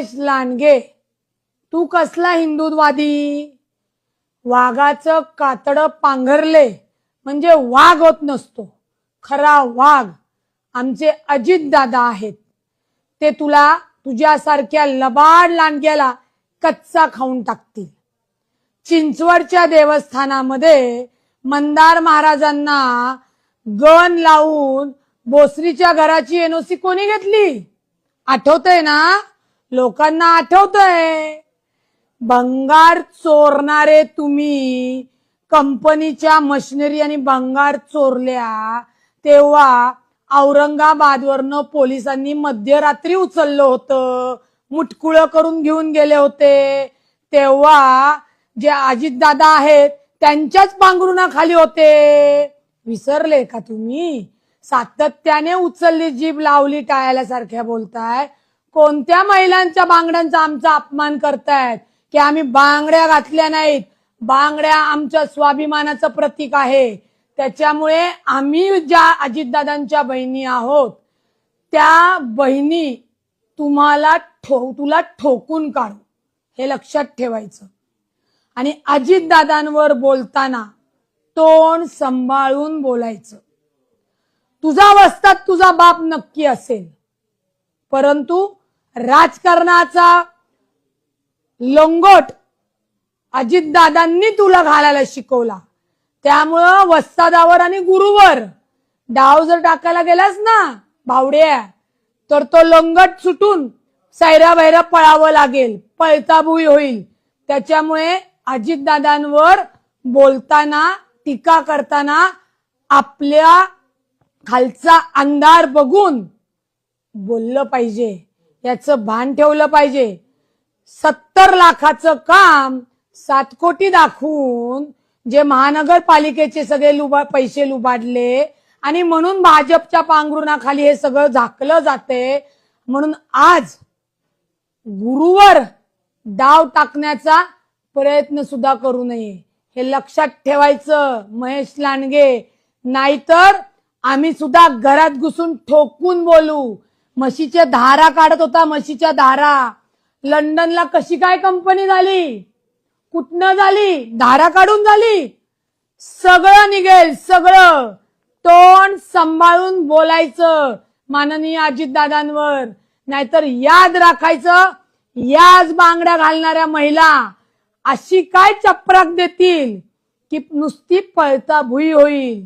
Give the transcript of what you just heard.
महेश लांडगे, तू कसला हिंदुत्ववादी? वाघाचं कातडं पांघरले म्हणजे वाघ होत नसतो. खरा वाघ आमचे अजित दादा आहेत. ते तुला तुझ्यासारख्या लबाड लांडग्याला कच्चा खाऊन टाकतील. चिंचवडच्या देवस्थानामध्ये मंदार महाराजांना गण लावून भोसरीच्या घराची एनओसी कोणी घेतली? आठवतंय ना? लोकांना आठवतंय. भंगार चोरणारे तुम्ही कंपनीच्या मशिनरी आणि भंगार चोरल्या तेव्हा औरंगाबादवरनं पोलिसांनी मध्यरात्री उचललं होतं, मुटकुळं करून घेऊन गेले होते. तेव्हा जे अजितदादा आहेत त्यांच्याच पांघरुणाखाली होते. विसरले का तुम्ही? सातत्याने उचलली जीभ लावली टाळ्यासारख्या बोलताय. कोणत्या महिलांच्या बांगड्यांचा आमचा अपमान करतायत की आम्ही बांगड्या घातल्या नाहीत? बांगड्या आमच्या स्वाभिमानाचं प्रतीक आहे. त्याच्यामुळे आम्ही ज्या अजितदादांच्या बहिणी आहोत त्या बहिणी तुला ठोकून काढू, हे लक्षात ठेवायचं. आणि अजितदादांवर बोलताना तोंड सांभाळून बोलायचं. तुझा वस्ताद तुझा बाप नक्की असेल, परंतु राजकारणाचा लंगोट अजितदादांनी तुला घालायला शिकवला. त्यामुळं वस्तादावर आणि गुरुवर डाव जर टाकायला गेलास ना भावड्या, तर तो लंगट सुटून सैरा बहिरा पळावं लागेल, पळताभुई होईल. त्याच्यामुळे अजितदादांवर बोलताना, टीका करताना आपल्या खालचा अंधार बघून बोललं पाहिजे, याचं भान ठेवलं पाहिजे. 70 लाखाचं काम 7 कोटी दाखवून जे महानगरपालिकेचे सगळे पैसे लुबाडले आणि म्हणून भाजपच्या पांघरुणाखाली हे सगळं झाकलं जाते. म्हणून आज गुरुवर डाव टाकण्याचा प्रयत्न सुद्धा करू नये, हे लक्षात ठेवायचं महेश लांडगे. नाहीतर आम्ही सुद्धा घरात घुसून ठोकून बोलू. म्हशीच्या धारा काढत होता, म्हशीच्या धारा. लंडनला कशी काय कंपनी झाली? कुठनं झाली? धारा काढून झाली. सगळं निघेल, सगळं. तोंड सांभाळून बोलायचं माननीय अजितदादांवर. नाहीतर याद राखायचं, याच बांगड्या घालणाऱ्या महिला अशी काय चपराक देतील की नुसती पळता भुई होईल.